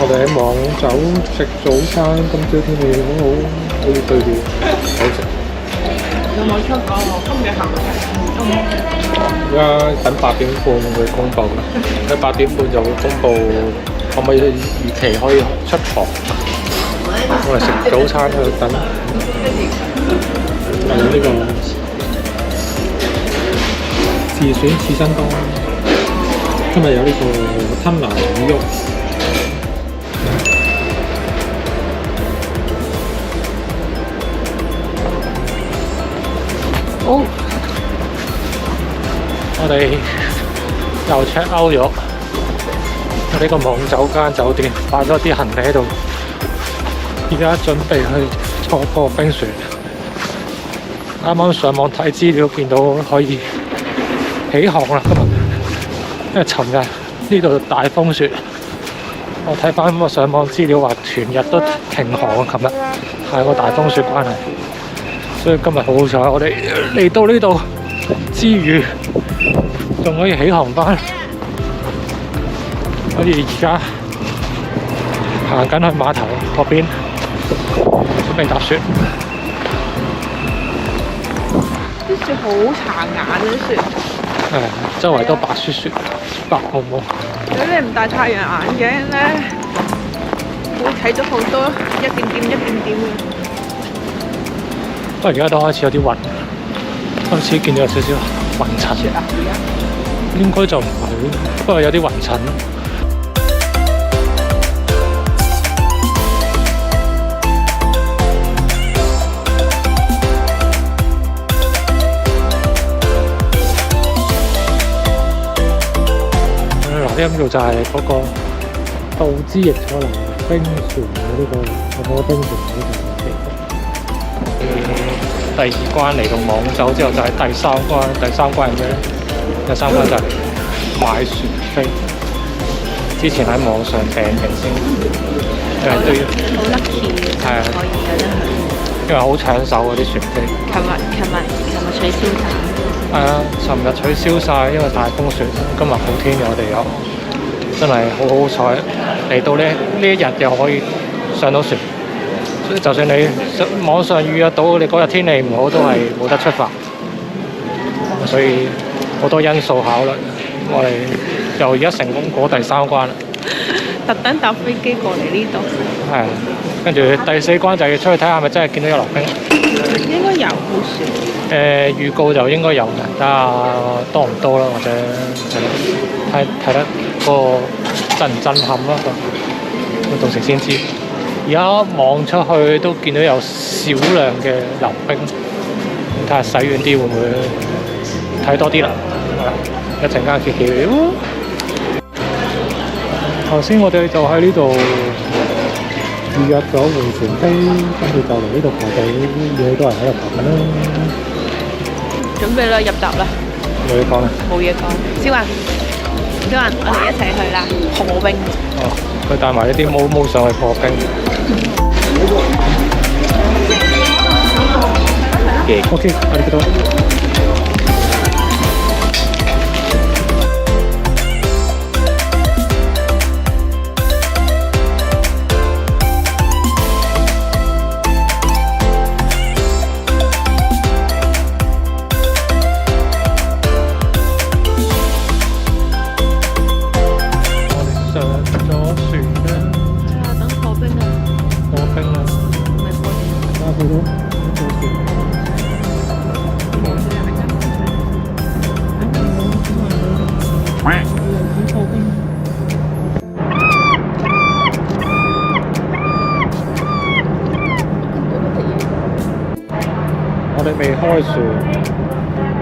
哋喺網走食早餐，今朝天氣好好，好似對料，好食。有冇出過今日行程？而家等8點半會公佈啦，喺8點半就會公佈可唔可以預期可以出房。我哋食早餐喺度等，有呢個自選刺身多，今日有呢個吞拿魚肉。好，我哋又 check out 咗呢個網酒間酒店，擺咗啲行李喺度，而家準備去坐個冰船。啱啱上網睇資料，見到可以起航啦，今日，因為尋日呢度大風雪，我睇翻我上網資料話全日都停航啊！琴日係個大風雪關係。所以今日好好彩，我哋嚟到呢度之餘，仲可以起航班，所以而家行緊去碼頭嗰邊，準備搭雪。啲雪好殘眼啊！啲雪。周圍都白雪雪，白毛毛。如果你唔戴太陽眼鏡咧，會睇到好多一點點嘅。不過而家都開始有啲雲，開始見到有少少雲層。應該就唔係，不過有啲雲層。嗱，呢度就係嗰個道之翼可能冰船嘅呢個冰船呢個地方。第2關嚟到網走之後就係第3關，第3關係咩咧？第3關就係買船飛。之前喺網上訂嘅先，因為都要好 lucky，係啊，可以有得去。因為好搶手嗰啲船飛。琴日取消晒。係啊，尋日取消晒，因為大風雪。今日好天嘅，我哋有真係好好彩嚟到呢一日又可以上到船。就算你網上預約到，你嗰日天氣唔好都係冇得出發，所以好多因素考慮。我哋又而家成功過第3關啦，特登搭飛機過嚟呢度。係啊，跟住第4關就要出去睇下係咪真係見到有流冰。應該有好少。預告就應該有嘅，睇下多唔多啦，或者睇得個震唔震撼啦，到時先知。而家望出去都見到有少量嘅流冰，睇下洗遠啲會唔會睇多啲啦？一陣間揭曉。頭先我哋就喺呢度預約咗回旋飛，跟住就嚟呢度排隊，有好多人喺度排緊啦。準備啦，入閘啦。冇嘢講啦。冇嘢講。小雲，我哋一齊去啦，破冰。哦，佢帶埋呢啲毛上去破冰。OK， ありがとう。我哋未開船，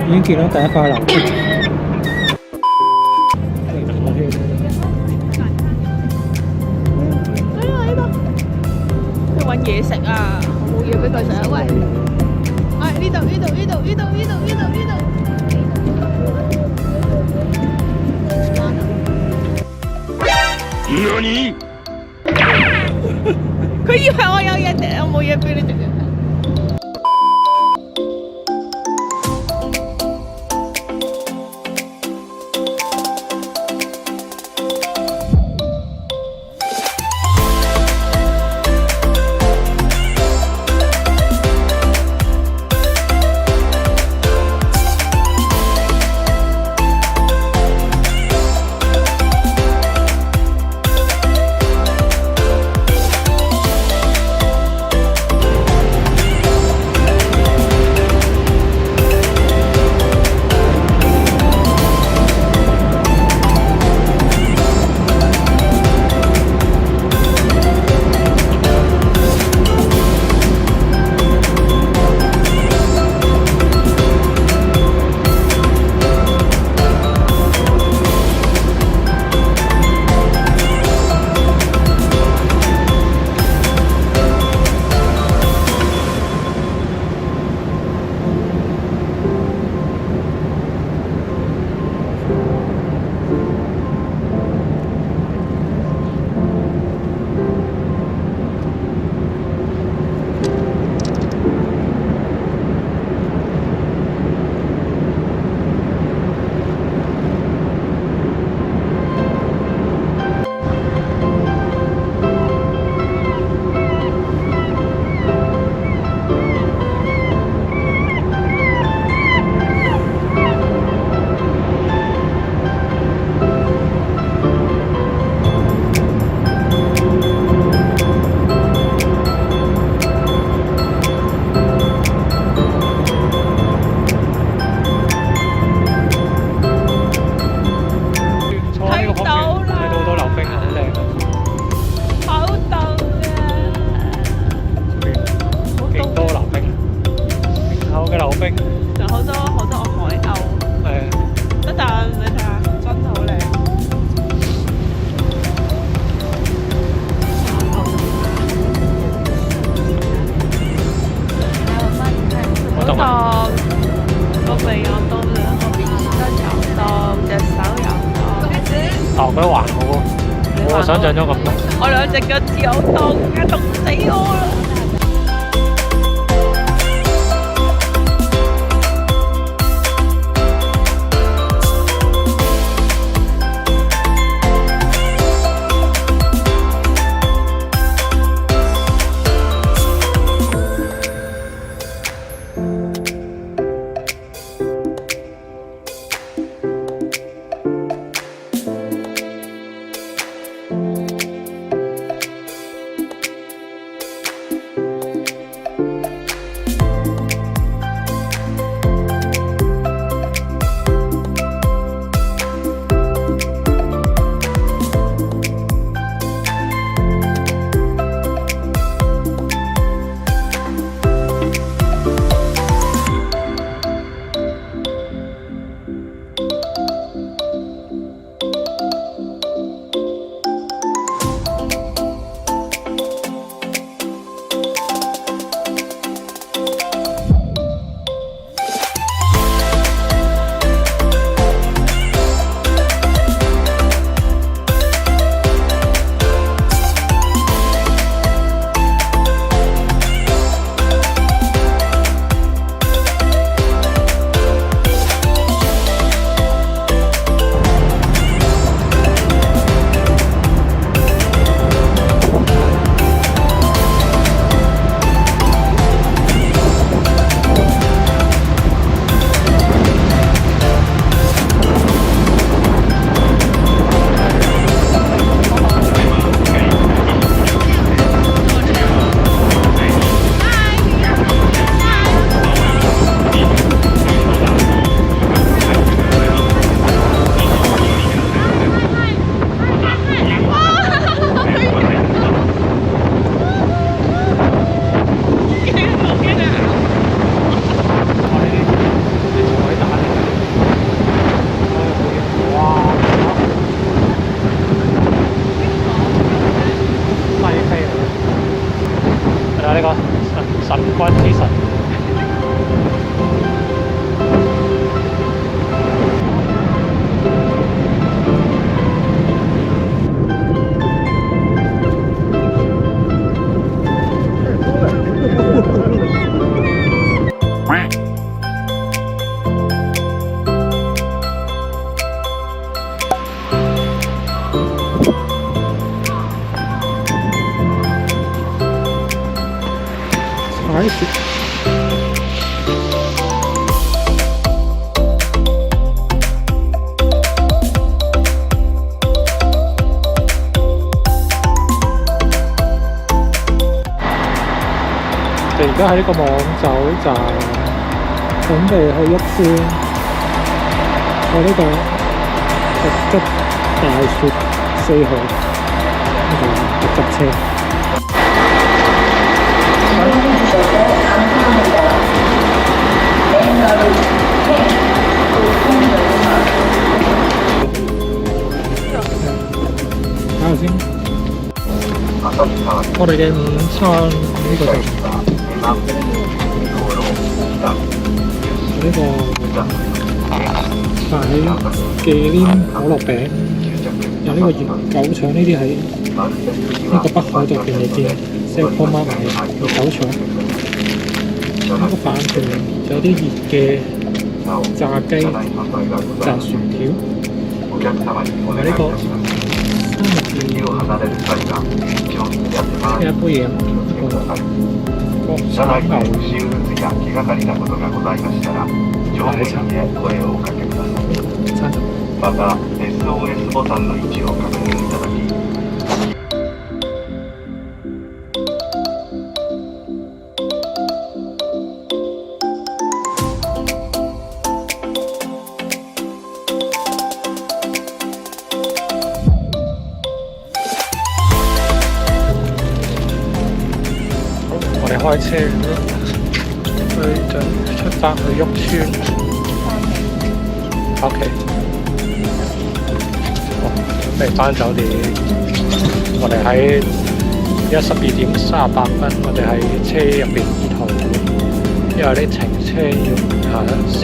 已經見到第一塊流冰。去揾嘢食啊！我冇嘢俾佢食啊！喂，呢度。何？佢以為我有嘢食，我冇嘢俾你食嘅。但我覺得還好，冇我想象中咁凍。我兩隻腳趾好凍，而家凍死我啦！呢個神君之神。我哋而家喺呢個網走站，準備去旭川，去呢個特急大雪4號呢個特急車。睇下先，我哋嘅午餐呢個就呢個飯起忌廉可樂餅，有呢個熱狗腸，呢啲喺呢個北海道便利店 Sephora 買嘅熱狗腸。呢個飯團有啲熱嘅炸雞、炸薯條，同埋呢個生日嘅一杯嘢，國產牛奶茶。また SOS ボタンの位置を確認いただき我哋開車就出發去旭川。OK。準備返酒店，我哋喺12點38分，我哋喺車入邊途，因為呢程車要行3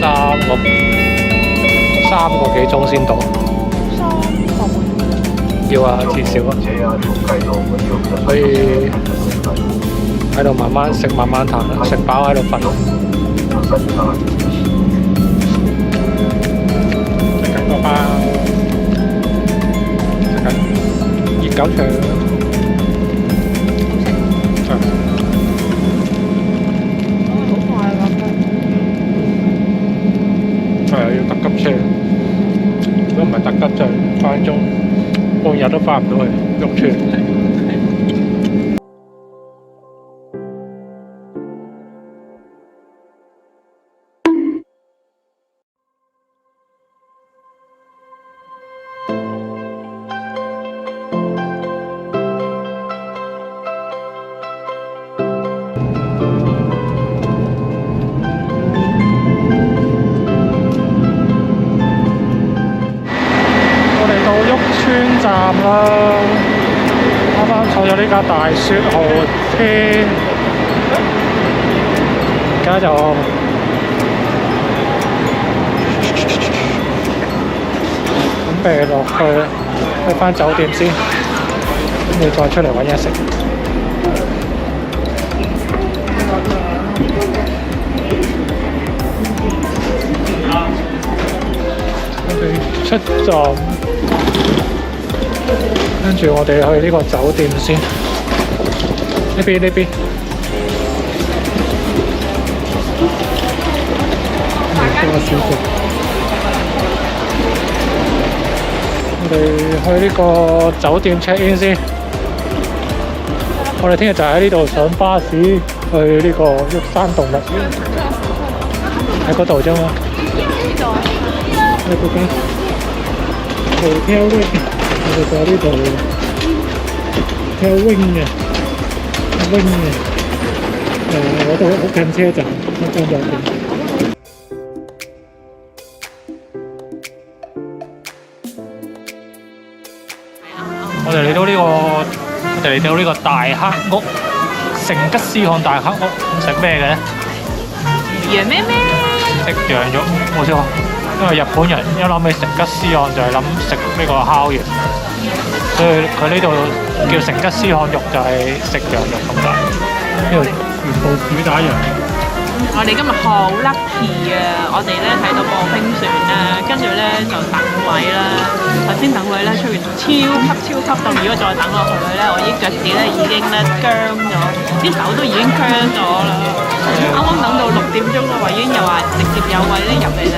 個幾鐘先到。要啊，至少啊，可以喺度慢慢食，慢慢嘆，食飽喺度瞓。食緊個包，食緊熱狗腸。係啊，要搭急車。如果唔係搭急就5分鐘，半日都翻唔到去玉川。站啦，啱啱坐咗呢架大雪豪車，而家就準備落去返酒店先，跟住再出嚟揾嘢食。我哋出站。跟住我哋去呢個酒店先，呢邊。我哋去呢個酒店 check in 先。我哋聽日就喺呢度上巴士去呢個玉山動物園，喺嗰度啫嘛。喺嗰間 Hotel Wing。我哋喺呢度，Hotel Wing 嘅，我都好近車站，嗰間酒店。我哋嚟到呢個大黑屋，成吉思汗大黑屋，食咩嘅咧？羊咩咩？食羊肉，冇錯。因為日本人一諗起成吉思汗就係諗食呢個烤羊，所以佢呢度叫成吉思汗肉就係食羊肉咁解。呢度全部主打羊。我哋今日好 lucky 啊！我哋咧睇到播冰船啦，跟住咧就等位啦。頭先等位咧出現超級凍，如果再等落去咧，我啲腳趾咧已經咧僵咗，啲手都已經僵咗啦。啱啱等到6點鐘啦，已經又話直接有位咧入嚟啦。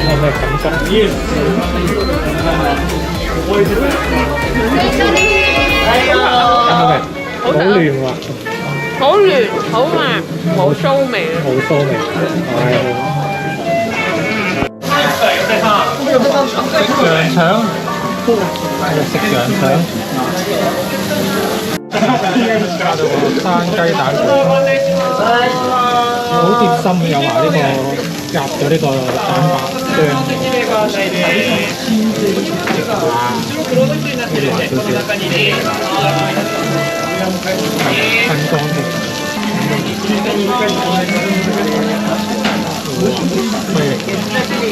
有咩感覺？好亂喎！好亂，好慢，冇騷味。冇騷味，食羊腸，食羊腸，加到個生雞蛋卷，好貼心，有埋呢個夾咗呢個蛋白醬，哇！呢度還少少，新光嘅，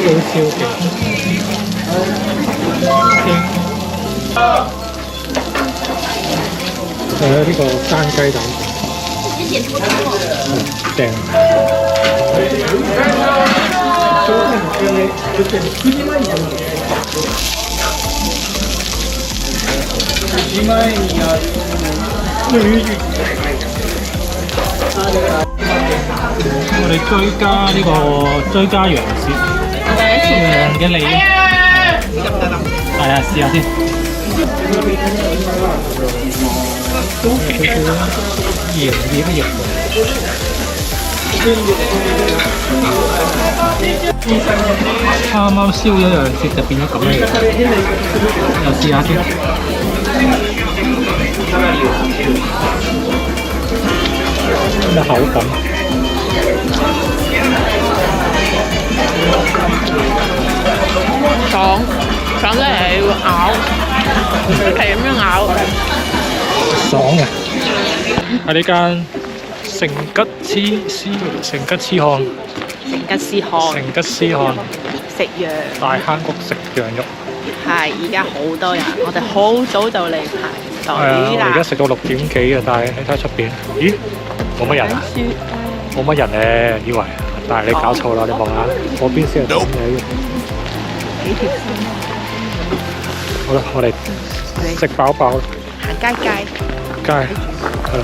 高燒嘅，仲有呢個生雞蛋卷，正。我哋追加羊舌，羊嘅脷，係啊，試下先。鹽醃乜嘢？啱啱燒咗兩節就變咗咁嘅樣，又試下先。咩口感？爽，爽得嚟要咬，係咁樣咬。爽嘅。喺呢間成吉思汗成吉思汗食羊，大坑谷食羊肉。係而家好多人，我哋好早就嚟排係啊，隊啦。我而家食到6點幾嘅，但係你睇出邊，咦，冇乜人啊？冇乜人咧，以為，但係你搞錯啦！你望下，嗰邊先係真嘅。幾條線啊！好啦，我哋食飽飽，行街，梗係係啦，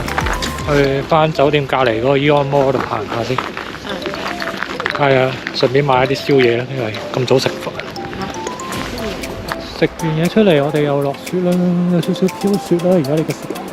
去翻酒店隔離嗰個 Eon Mall 度行下先。係啊，順便買一啲宵夜啦，因為咁早食飯。食完嘢出嚟，我哋又落雪啦，有少少飄雪啦，而家呢個時間。